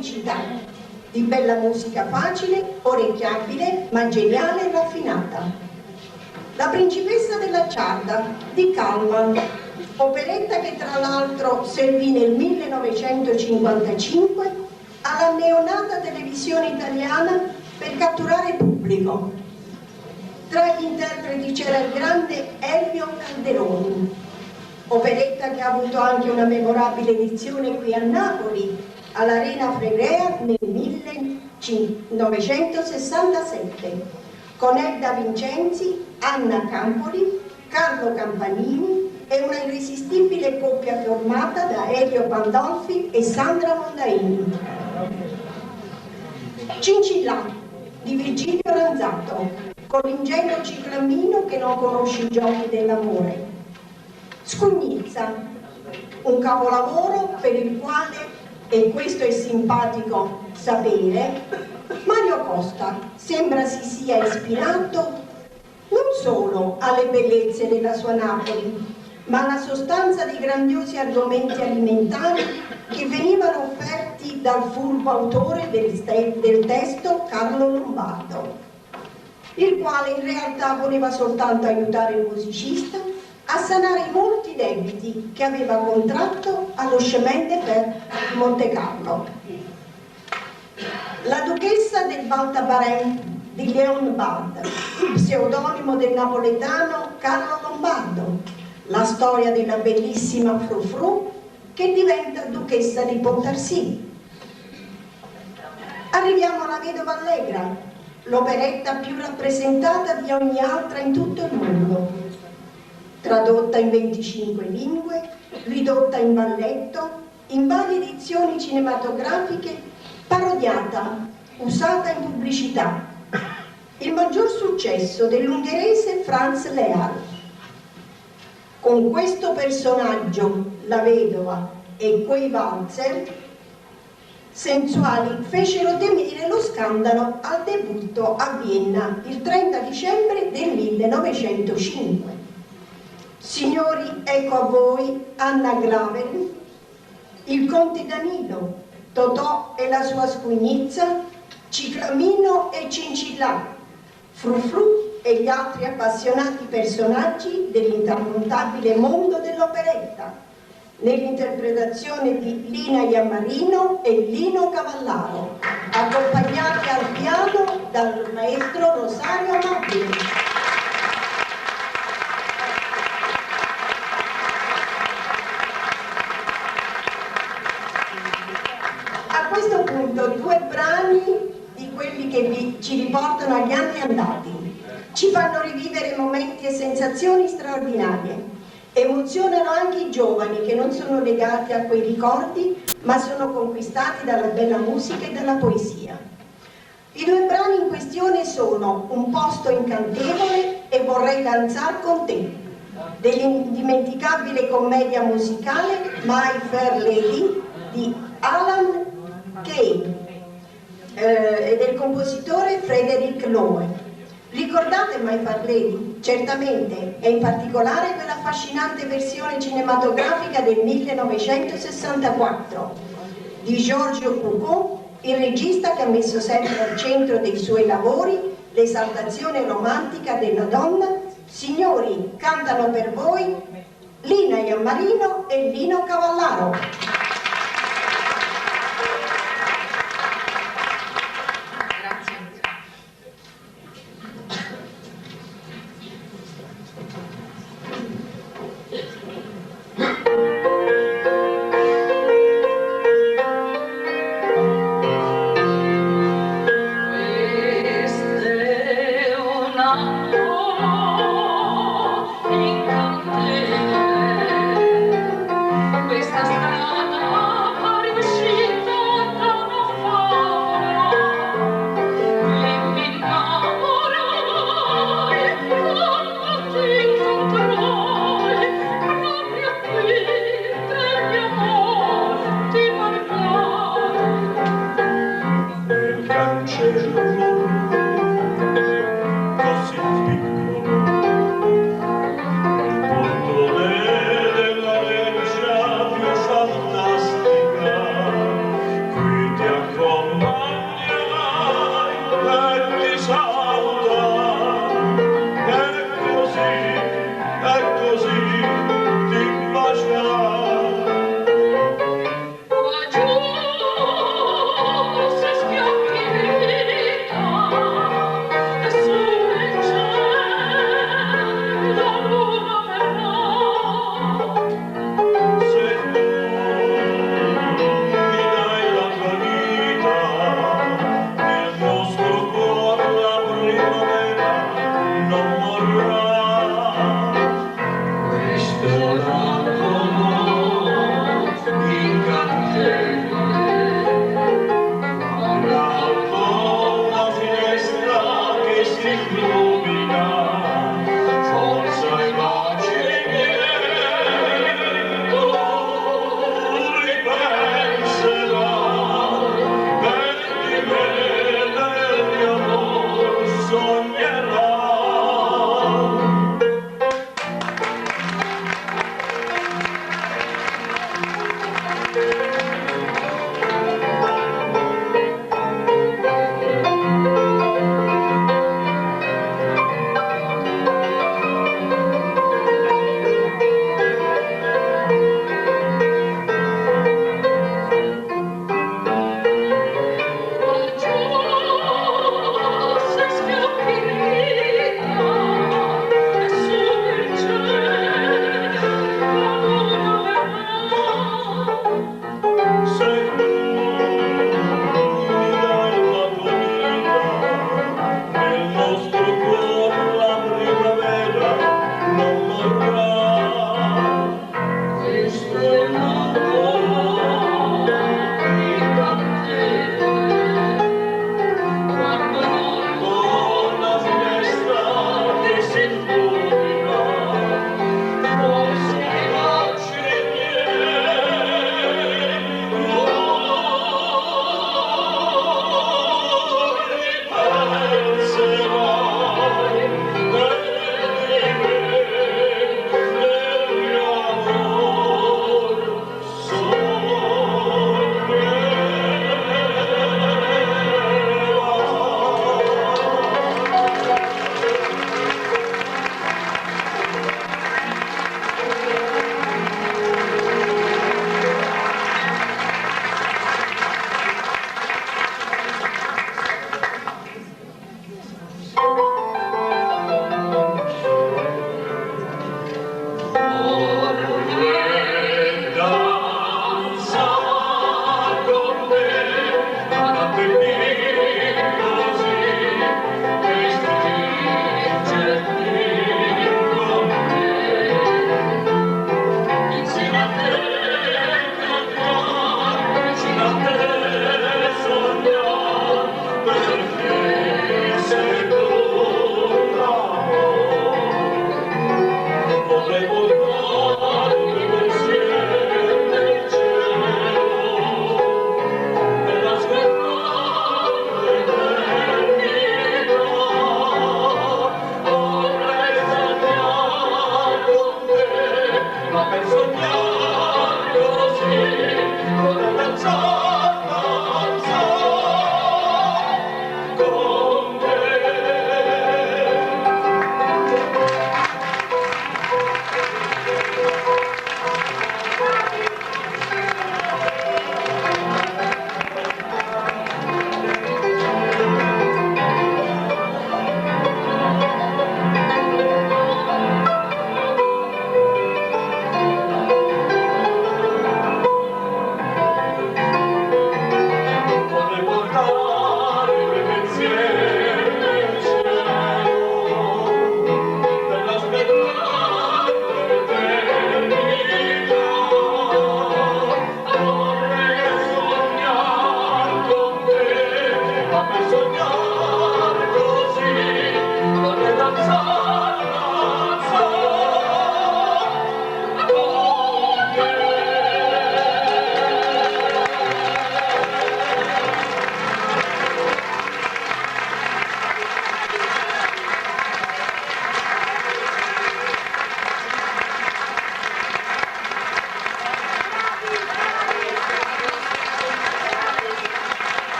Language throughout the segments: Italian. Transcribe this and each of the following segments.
semplicità, di bella musica facile, orecchiabile, ma geniale e raffinata. La principessa della Ciarda di Kálmán, operetta che tra l'altro servì nel 1955 alla neonata televisione italiana per catturare pubblico. Tra gli interpreti c'era il grande Elio Calderoni, operetta che ha avuto anche una memorabile edizione qui a Napoli, all'Arena Fregrea nel 1967, con Edda Vincenzi, Anna Campoli, Carlo Campanini e una irresistibile coppia formata da Elio Pandolfi e Sandra Mondaini. Cincillà di Virgilio Ranzato, con l'ingenuo ciclamino che non conosce i giochi dell'amore. Scugnizza, un capolavoro per il quale, e questo è simpatico sapere, Mario Costa sembra si sia ispirato non solo alle bellezze della sua Napoli, ma alla sostanza dei grandiosi argomenti alimentari che venivano offerti dal furbo autore del testo Carlo Lombardo, il quale in realtà voleva soltanto aiutare il musicista a sanare i molti debiti che aveva contratto allo Chemin de Fer di Montecarlo. La duchessa del Val Thâbarin di Leonbard, pseudonimo del napoletano Carlo Lombardo, la storia della bellissima Frou-Frou che diventa duchessa di Pontarsi. Arriviamo alla Vedova Allegra, l'operetta più rappresentata di ogni altra in tutto il mondo, tradotta in 25 lingue, ridotta in balletto, in varie edizioni cinematografiche, parodiata, usata in pubblicità. Il maggior successo dell'ungherese Franz Leal. Con questo personaggio, la vedova e quei valzer sensuali fecero temere lo scandalo al debutto a Vienna il 30 dicembre del 1905. Signori, ecco a voi Anna Glaveren, il conte Danilo, Totò e la sua scugnizza, Ciclamino e Cincillà, Frou-Frou e gli altri appassionati personaggi dell'intramontabile mondo dell'operetta, nell'interpretazione di Lina Iammarino e Lino Cavallaro, accompagnati al piano dal maestro Rosario Amabile. A questo punto due brani di quelli che ci riportano agli anni andati, ci fanno rivivere momenti e sensazioni straordinarie, emozionano anche i giovani che non sono legati a quei ricordi ma sono conquistati dalla bella musica e dalla poesia. I due brani in questione sono Un posto incantevole e Vorrei danzar con te, dell'indimenticabile commedia musicale My Fair Lady di Alan Kay e del compositore Frederick Loewe. Ricordate My Fair Lady? Certamente, e in particolare quella affascinante versione cinematografica del 1964 di Giorgio Cucon, il regista che ha messo sempre al centro dei suoi lavori l'esaltazione romantica della donna. Signori, cantano per voi Lina Iammarino e Lino Cavallaro. Così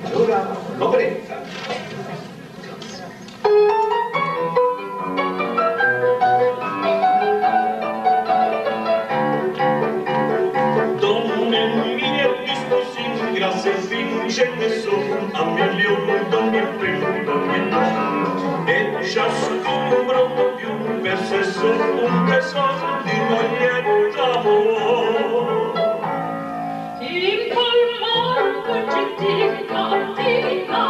Allora, l'operetta. Donne mie disposi, grazie vince nessuno, a milioni donne e ciascuno pronto più per sé solo un tesoro di ogni amore. In quel mondo gentil cantina,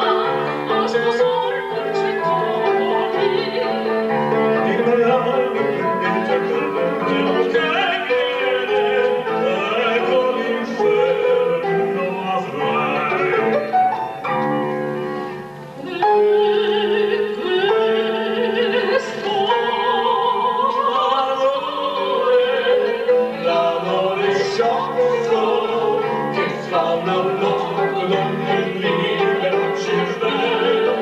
a sposar concettuali. Di bravo che viene, ecco l'inferno avrai. L'amore sciocco che fa una loco donna libero cervello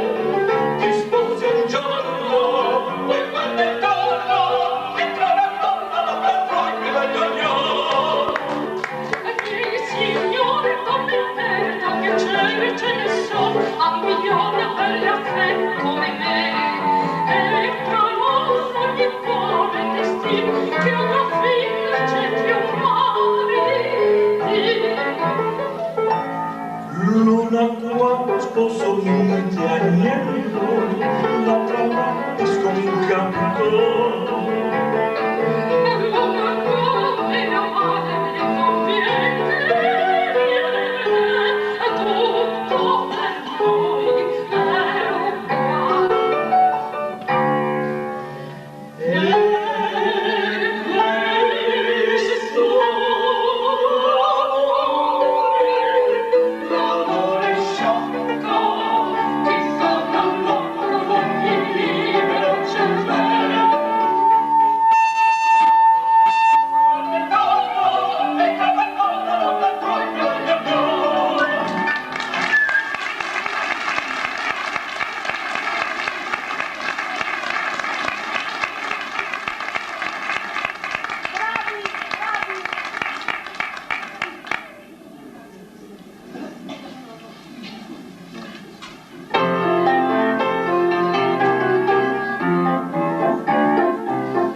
ti sposi un giorno e quando è torno ti trova donna la propria gagnò. Il signore come merda piacere ce ne so a milioni belle affette come me e tra loro ogni cuore destino che una figlia c'è più mari. L'una qua sposo niente agnello, l'altra là sconcanto. L'una come la madre le conviene e tutto per noi è uguale. E questo l'amore sciocco che fa una loco ogni libero cervello.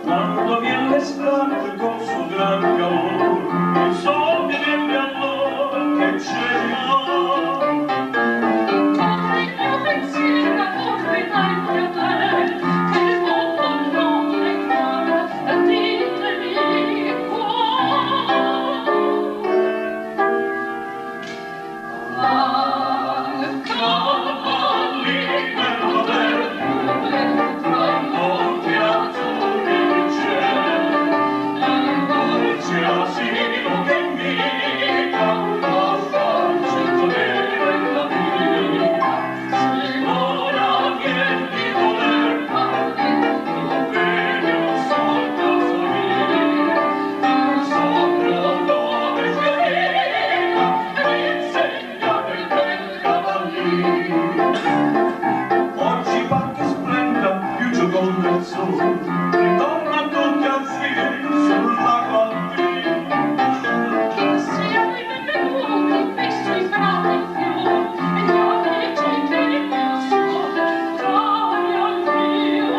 Quando viene l'estate con suo gran calore, il sol viene allora che c'è Come il mio pensiero corre davanti a te, che il mondo non è male, e ditemi cavalli tra i monti azzurri del cielo, il dolce asilo che invita a farci godere la vita. Signora, vien di voler vedi un solco salire, il sopra dove fiorita mi insegna del bel cavallino. Oggi va che splenda più giocondo il sole, ritorna tutti a fine sulla guardina. siamo i benvenuti, messo i frati in fiore, e gli amici che il mio sole trae al mio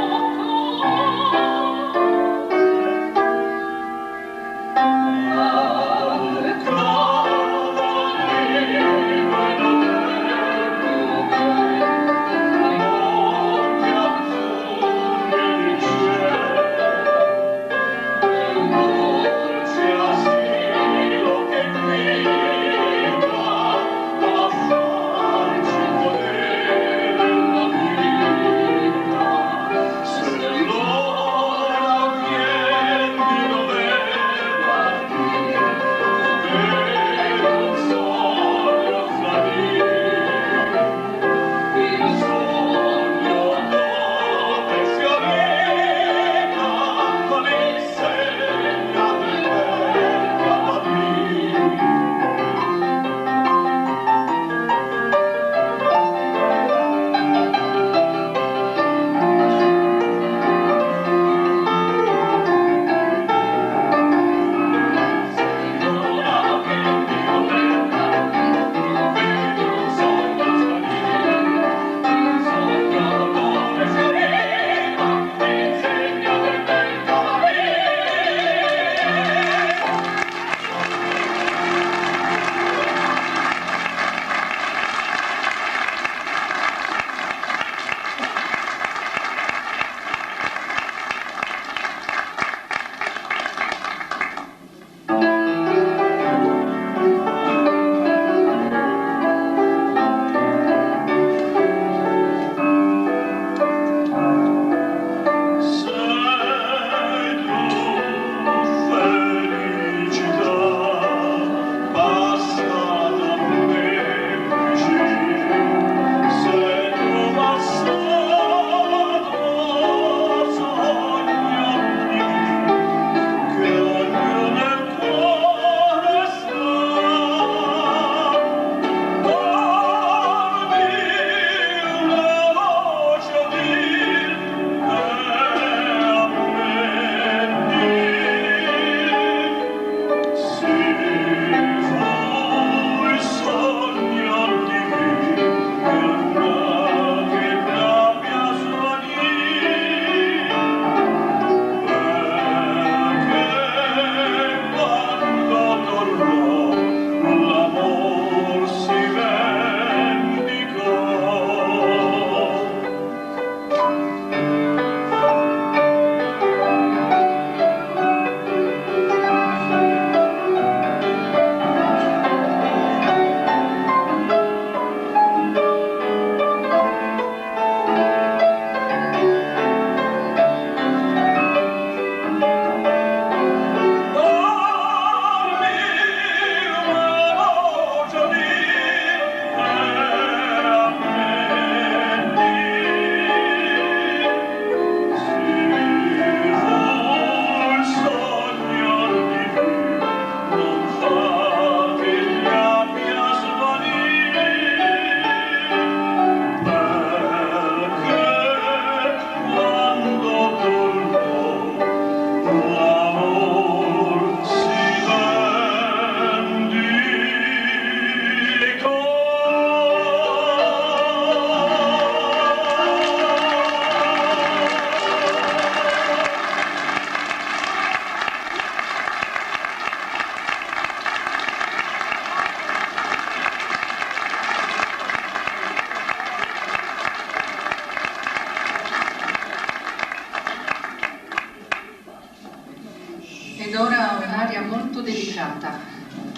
rovesciata.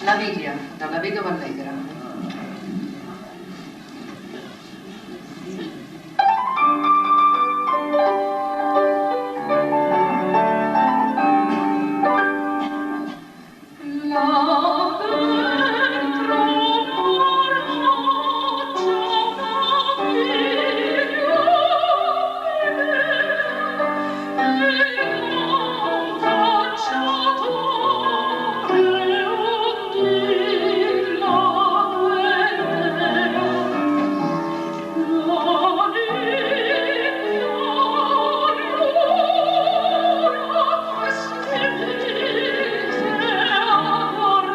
La Viglia, dalla vedova Allegra. Amor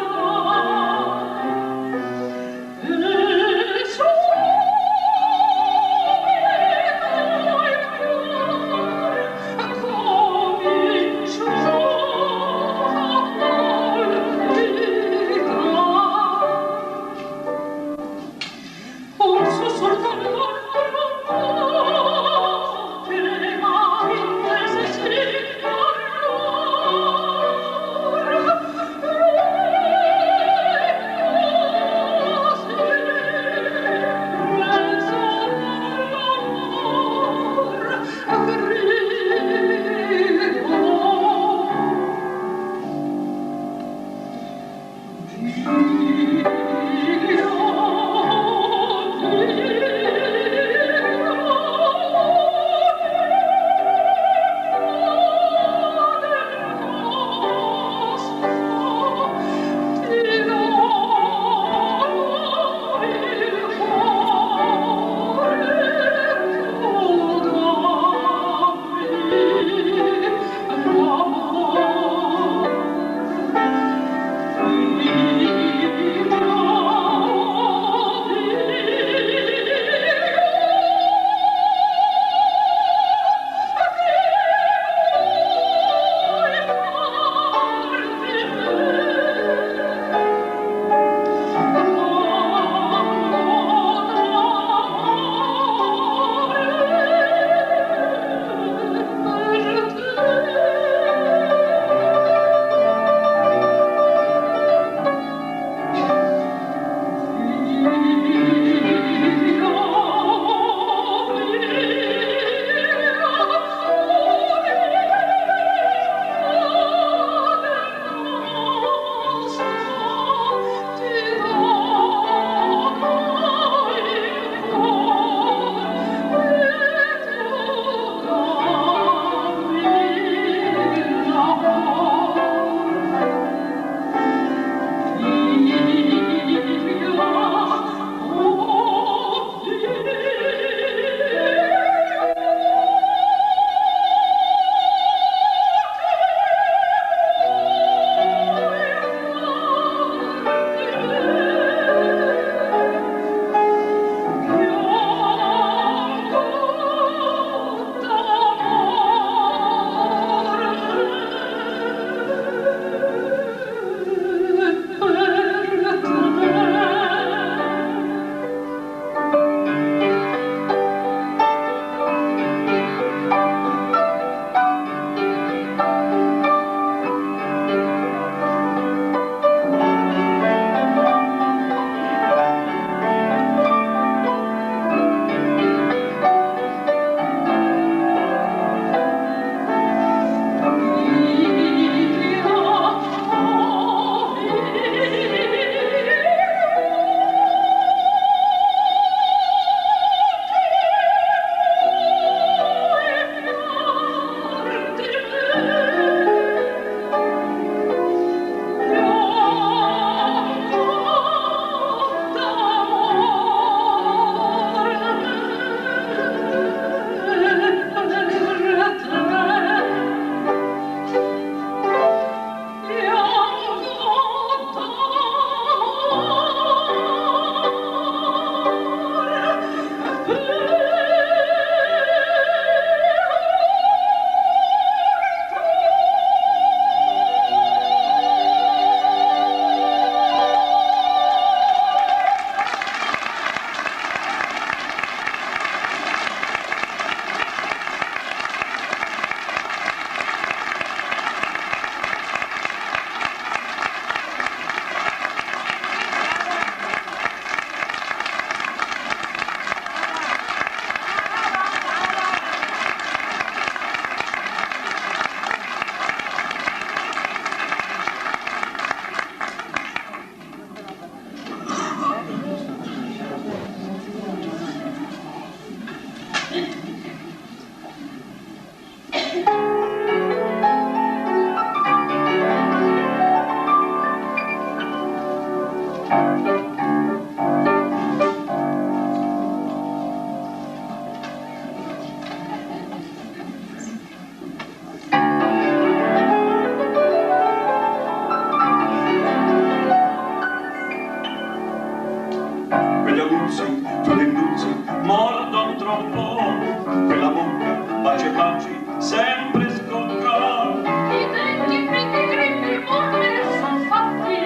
baci sempre scoccare. I denti dritti, morbidi son fatti,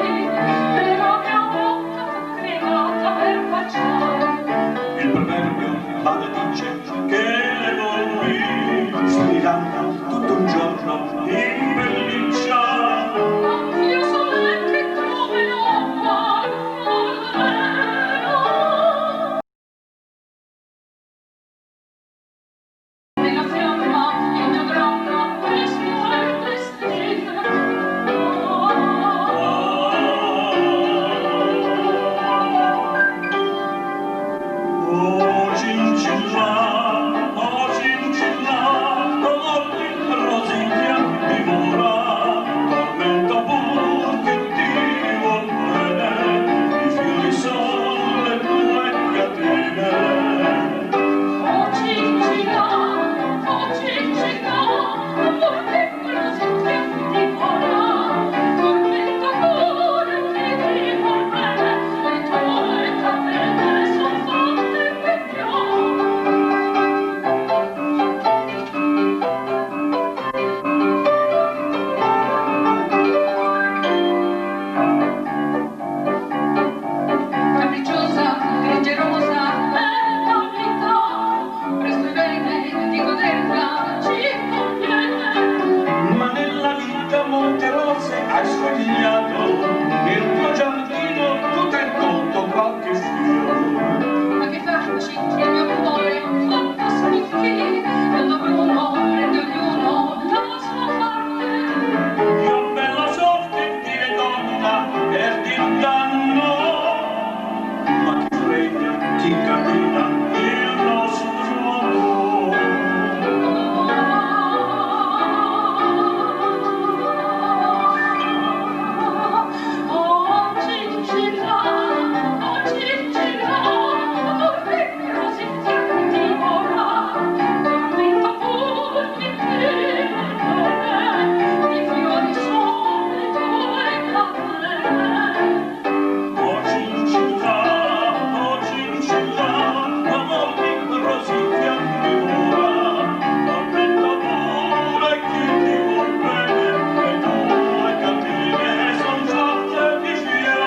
e la mia bocca è nata per baciare. Il proverbio maledice che le volpi si diranno tutto un giorno in pelliccia. Anch'io son lente come l'uomo almeno. Nella fiamma il mio dramma, questo è il destino. Oh cincilla, come rosiglia dimora, tormento pur che ti vuol bene, i fiori son le tue catene. Oh cincina, amor piccolo se ti dimora, tormento pure che ti vuol bene, le tue catene son fatte per piovere. Capricciosa, gringerosa, è la vita, presto e bene di goderla ci conviene. Ma nella vita molte rose hai sfogliato, nel tuo giardino tu ten conto qualche fiore. Ma che farci, il mio cuore fatto spicchi, quando ognuno prende ognuno la sua parte. Io bella sorte dire donna per dir danno, ma chi fregna, chi catena il nostro amore. Oh cincilla, amor piccolo se ti dimora, tormento pur che ti vuol bene, i fiori son le tue catene. Oh cincilla, amor di rosiglia dimora, tormento pure chi ti vuol bene, le tue catene son fatte di fior.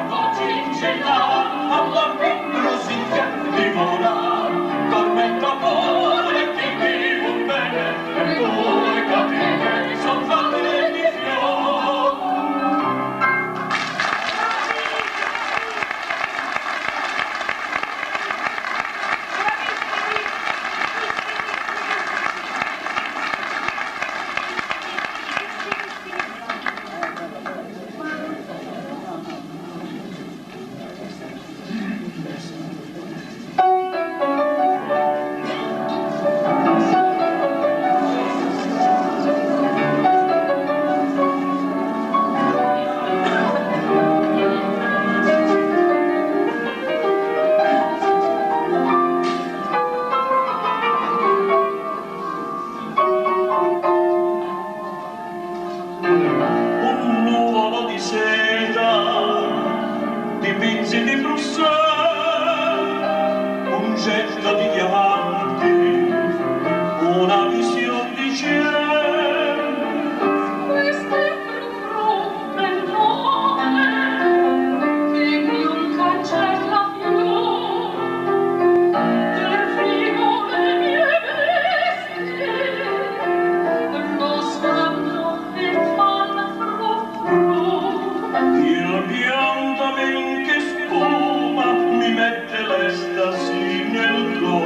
Oh cincilla, amor di rosiglia dimora, tormento pure chi ti vuol bene, le tue catene son fatte di fior. Un nuvolo di seta, di pizzi di Bruxelles, un getto di diamanti, una visione di cielo. Questo è frufru del nome che non cancella più del vivo le mie bestie, lo sguardo che fa frufru. Il pianto ben che spuma mi mette l'estasi nel cuore.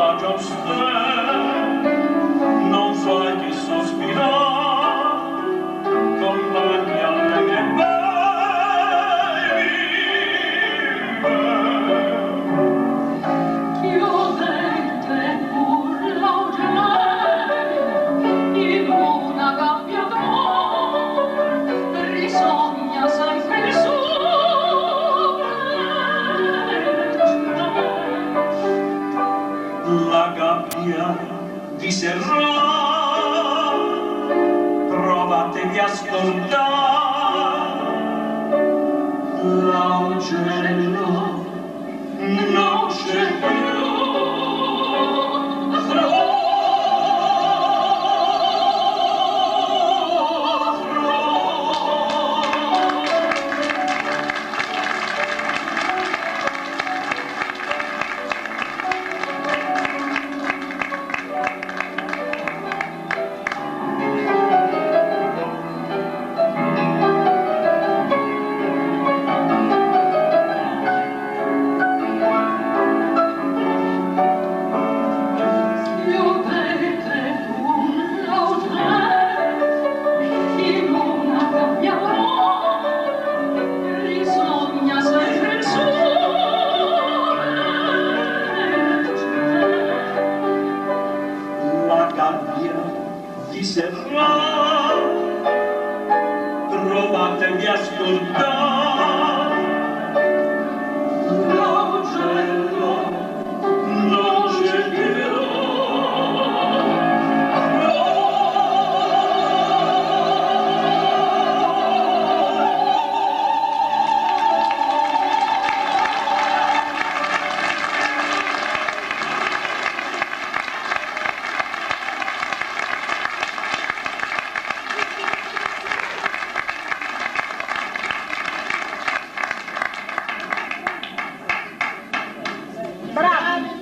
la giostra, non fai che sospirare, compagni alle mie baby. Chiudete pur l'augelai in una gabbia d'oro, risogna sempre il suo la gabbia di Serra, provatevi a ascoltare, l'augello non c'è più. Provatevi a ascoltare, l'augello non c'è più.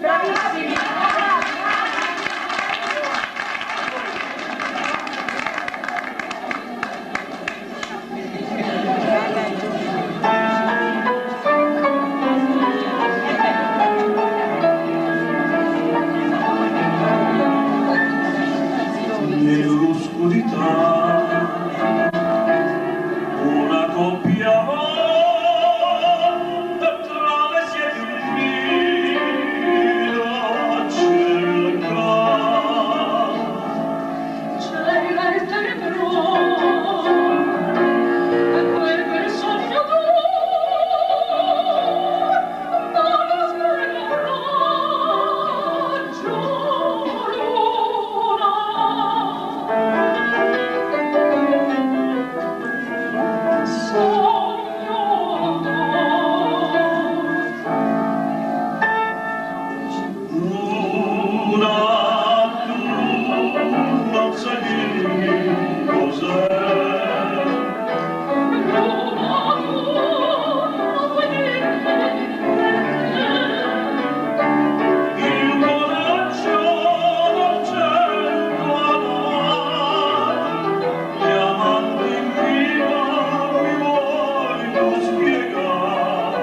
Bravissimi! Nell'oscurità una coppia va tra le siepi un nido a cercare. c'era il tenebroso e quel bel sogno d'oro, ma lo sbirraggio luna. Sogno Una tu non sai dirmi cos'è. Il coraggio non cerco amare, gli amanti mia mi voglio spiegare.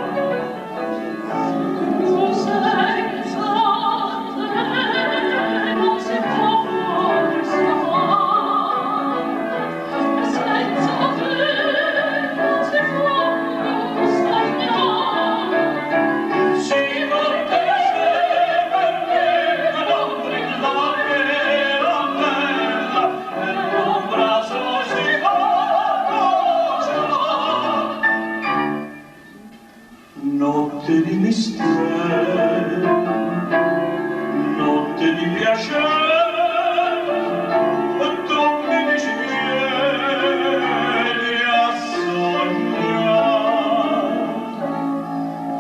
Senza te non si può forse amare, senza te non si può sognare. Si potesse per me non brillare la bella, nell'ombra solo si va notte di mistero, notte di piacere, tu mi dici vieni a sognare.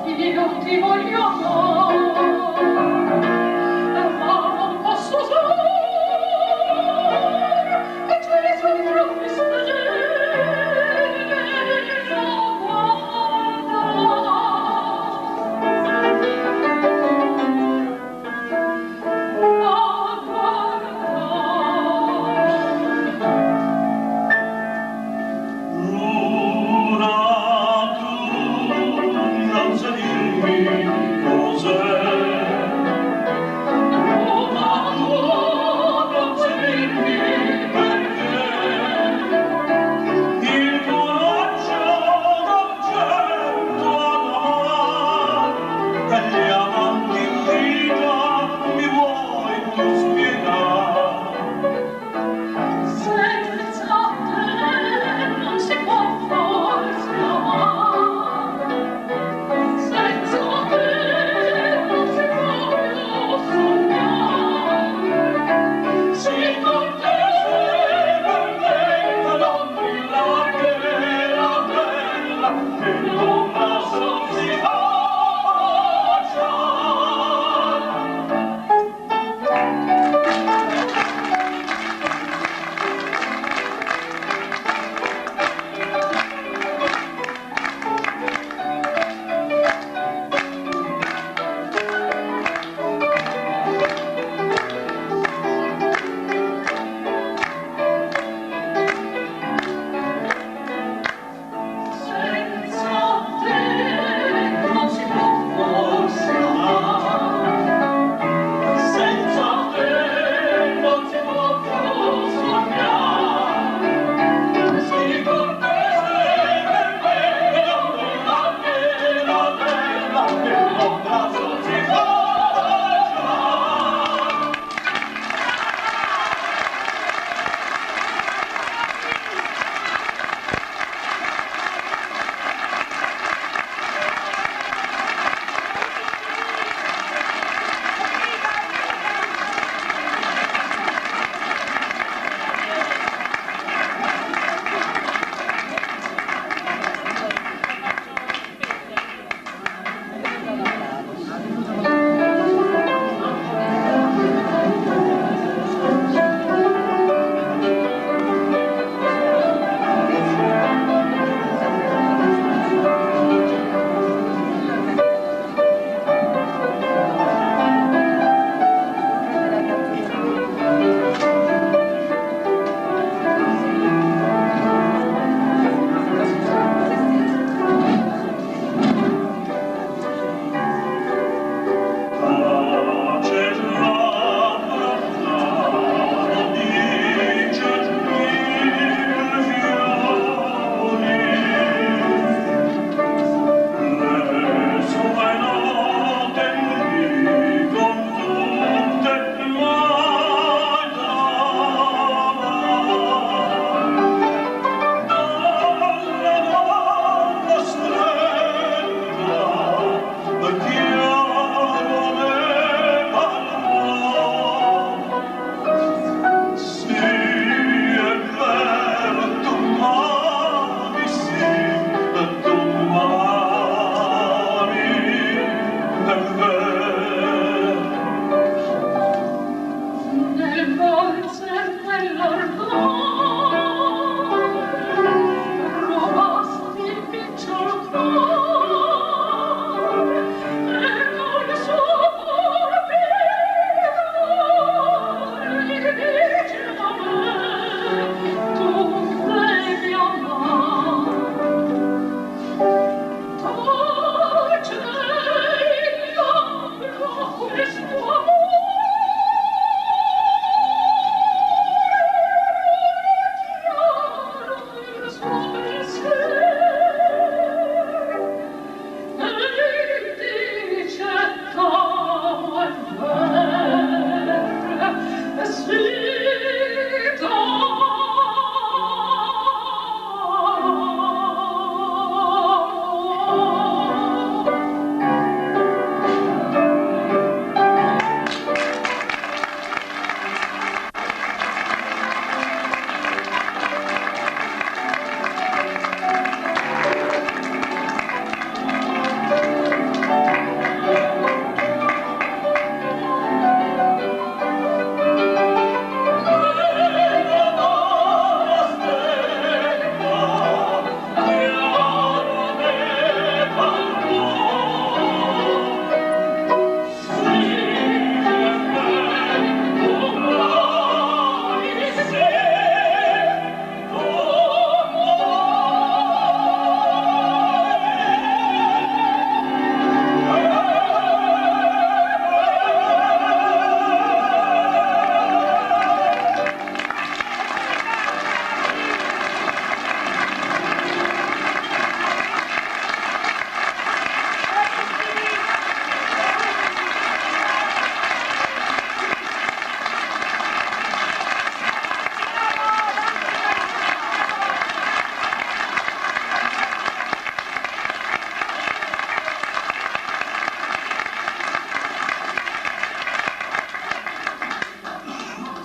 Io ti voglio amare, ma non posso usare, e ce ne sono troppi stranieri da guardare.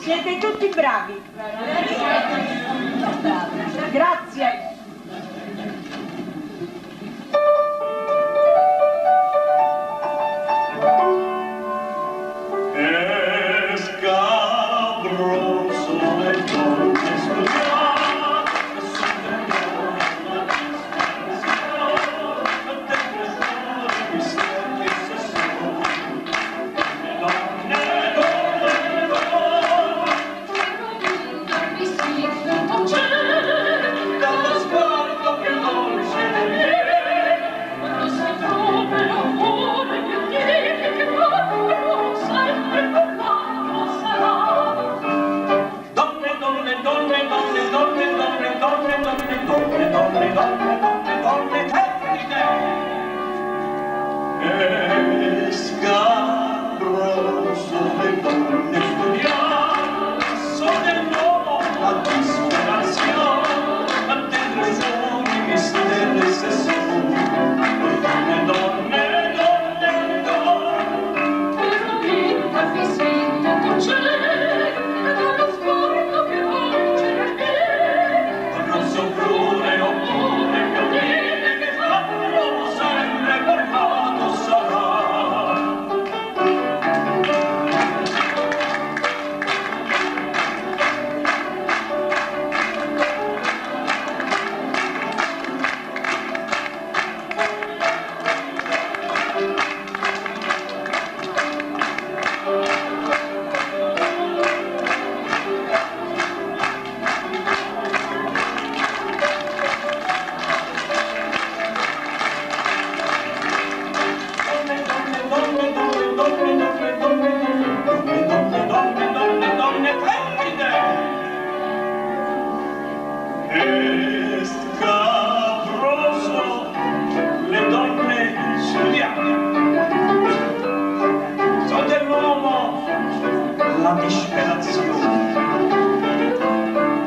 Siete tutti bravi. Grazie.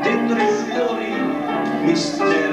Dentro i fiori misteri